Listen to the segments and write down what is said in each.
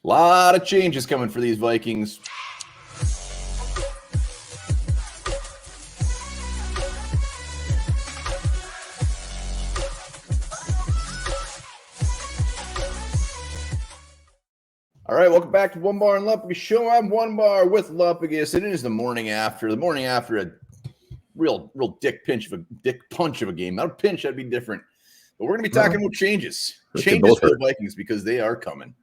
A lot of changes coming for these Vikings. All right, welcome back to Onebar and Lupagus Show. I'm Onebar with Lupagus. It is the morning after a real dick punch of a game. Not a pinch, that'd be different. But we're going to be talking about changes for the Vikings because they are coming.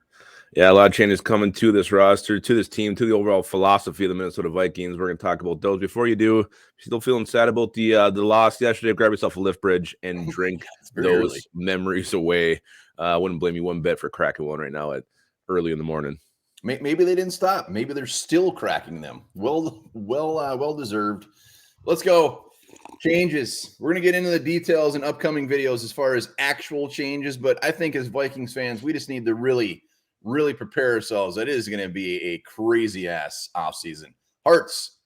Yeah, a lot of changes coming to this roster, to this team, to the overall philosophy of the Minnesota Vikings. We're going to talk about those. Before you do, still feeling sad about the loss yesterday, grab yourself a lift bridge and drink those memories away. I wouldn't blame you one bit for cracking one right now at early in the morning. Maybe they didn't stop. Maybe they're still cracking them. Well deserved. Let's go. Changes. We're going to get into the details in upcoming videos as far as actual changes, but I think as Vikings fans, we just need to really prepare ourselves. That is going to be a crazy-ass offseason. Hearts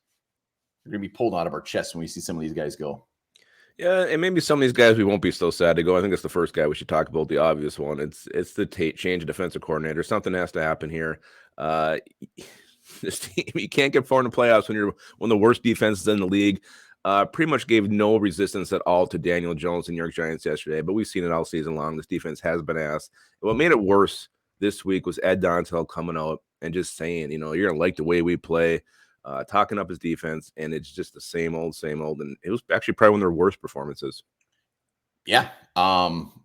are going to be pulled out of our chests when we see some of these guys go. Yeah, and maybe some of these guys we won't be so sad to go. I think it's the first guy we should talk about, the obvious one. It's the change of defensive coordinator. Something has to happen here. This team, you can't get far in the playoffs when you're one of the worst defenses in the league. Pretty much gave no resistance at all to Daniel Jones and New York Giants yesterday, but we've seen it all season long. This defense has been asked. What made it worse this week was Ed Donatell coming out and just saying, you're going to like the way we play, talking up his defense, and it's just the same old. And it was actually probably one of their worst performances. Yeah.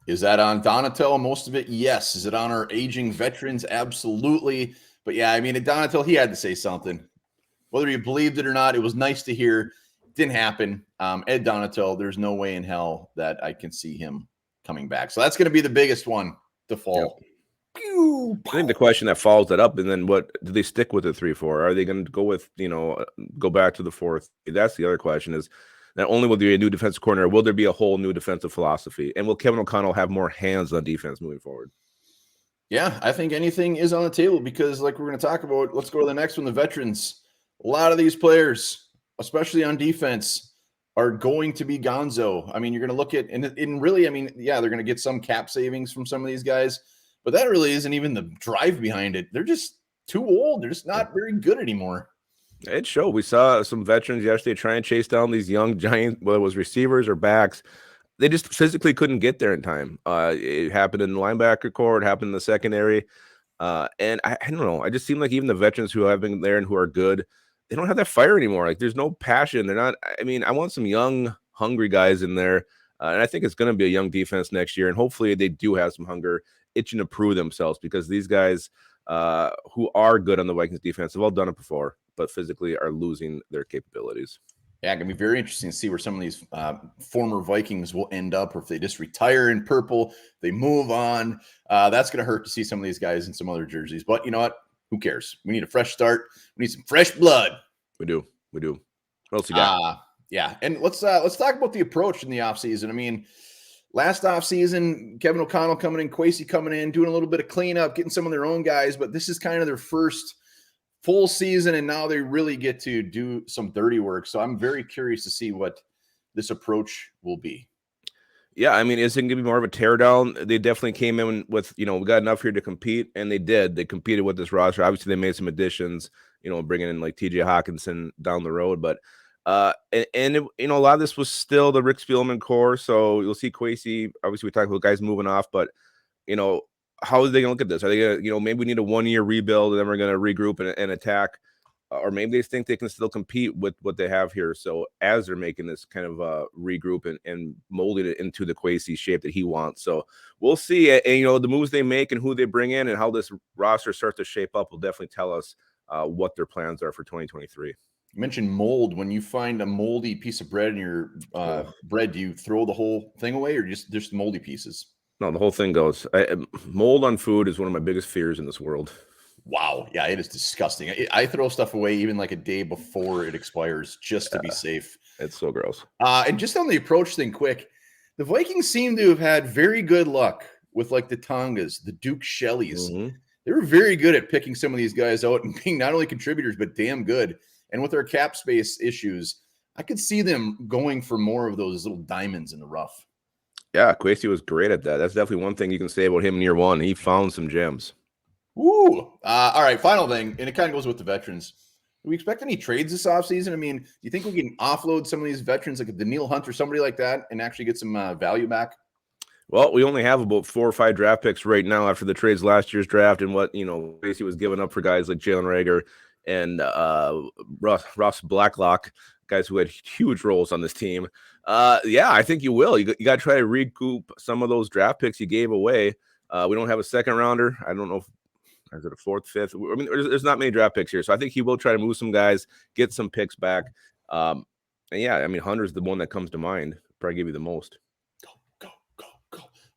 Is that on Donatell? Most of it, yes. Is it on our aging veterans? Absolutely. But yeah, I mean, at Donatell, he had to say something. Whether you believed it or not, it was nice to hear. It didn't happen. Ed Donatell, there's no way in hell that I can see him coming back. So that's going to be the biggest one to fall. Yep. I think the question that follows that up, and then what do they stick with the 3-4? Are they going to go with, go back to the 4th? That's the other question is not only will there be a new defensive coordinator, will there be a whole new defensive philosophy? And will Kevin O'Connell have more hands on defense moving forward? Yeah, I think anything is on the table because like we're going to talk about, let's go to the next one, the veterans. A lot of these players, especially on defense, are going to be gonzo. I mean, you're going to look at, and really, I mean, yeah, they're going to get some cap savings from some of these guys, but that really isn't even the drive behind it. They're just too old. They're just not very good anymore. It showed. We saw some veterans yesterday try and chase down these young Giants, whether it was receivers or backs. They just physically couldn't get there in time. It happened in the linebacker core. It happened in the secondary. And I don't know. I just seem like even the veterans who have been there and who are good, they don't have that fire anymore. Like there's no passion. They're not. I mean, I want some young, hungry guys in there. And I think it's going to be a young defense next year. And hopefully they do have some hunger, itching to prove themselves because these guys who are good on the Vikings defense have all done it before, but physically are losing their capabilities. Yeah, it's going to be very interesting to see where some of these former Vikings will end up, or if they just retire in purple, they move on. That's going to hurt to see some of these guys in some other jerseys. But you know what? Who cares? We need a fresh start. We need some fresh blood. We do. What else you got? Yeah, and let's talk about the approach in the offseason. I mean, last offseason, Kevin O'Connell coming in, Kwesi coming in, doing a little bit of cleanup, getting some of their own guys, but this is kind of their first full season, and now they really get to do some dirty work. So I'm very curious to see what this approach will be. Yeah, I mean, is it going to be more of a teardown? They definitely came in with, we got enough here to compete, and they did. They competed with this roster. Obviously, they made some additions, bringing in like TJ Hawkinson down the road. But, a lot of this was still the Rick Spielman core. So you'll see Kwesi. Obviously, we talked about guys moving off, but, how are they going to look at this? Are they going to, maybe we need a 1-year rebuild and then we're going to regroup and attack? Or maybe they think they can still compete with what they have here. So as they're making this kind of regroup and molding it into the Kwesi shape that he wants. So we'll see. And, the moves they make and who they bring in and how this roster starts to shape up will definitely tell us what their plans are for 2023. You mentioned mold. When you find a moldy piece of bread in your bread, do you throw the whole thing away or just moldy pieces? No, the whole thing goes. Mold on food is one of my biggest fears in this world. Wow. Yeah, it is disgusting. I throw stuff away even like a day before it expires just to be safe. It's so gross. And just on the approach thing quick, the Vikings seem to have had very good luck with like the Tongas, the Duke Shelleys. Mm-hmm. They were very good at picking some of these guys out and being not only contributors, but damn good. And with their cap space issues, I could see them going for more of those little diamonds in the rough. Yeah, Kwesi was great at that. That's definitely one thing you can say about him in year one. He found some gems. Ooh. All right. Final thing, and it kind of goes with the veterans. Do we expect any trades this offseason? I mean, do you think we can offload some of these veterans like a Daniil Hunt or somebody like that and actually get some value back? Well, we only have about 4 or 5 draft picks right now after the trades last year's draft and what, Casey was giving up for guys like Jalen Rager and Ross Blacklock, guys who had huge roles on this team. Yeah, I think you will. You got to try to recoup some of those draft picks you gave away. We don't have a second rounder. I don't know if is it a fourth, fifth. I mean, there's not many draft picks here, so I think he will try to move some guys, get some picks back. And yeah, I mean, Hunter's the one that comes to mind. Probably give you the most. Go.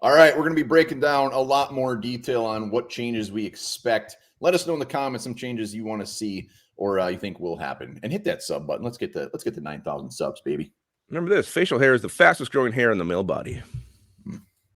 All right, we're going to be breaking down a lot more detail on what changes we expect. Let us know in the comments some changes you want to see or you think will happen, and hit that sub button. Let's get the 9,000 subs, baby. Remember this: facial hair is the fastest growing hair in the male body.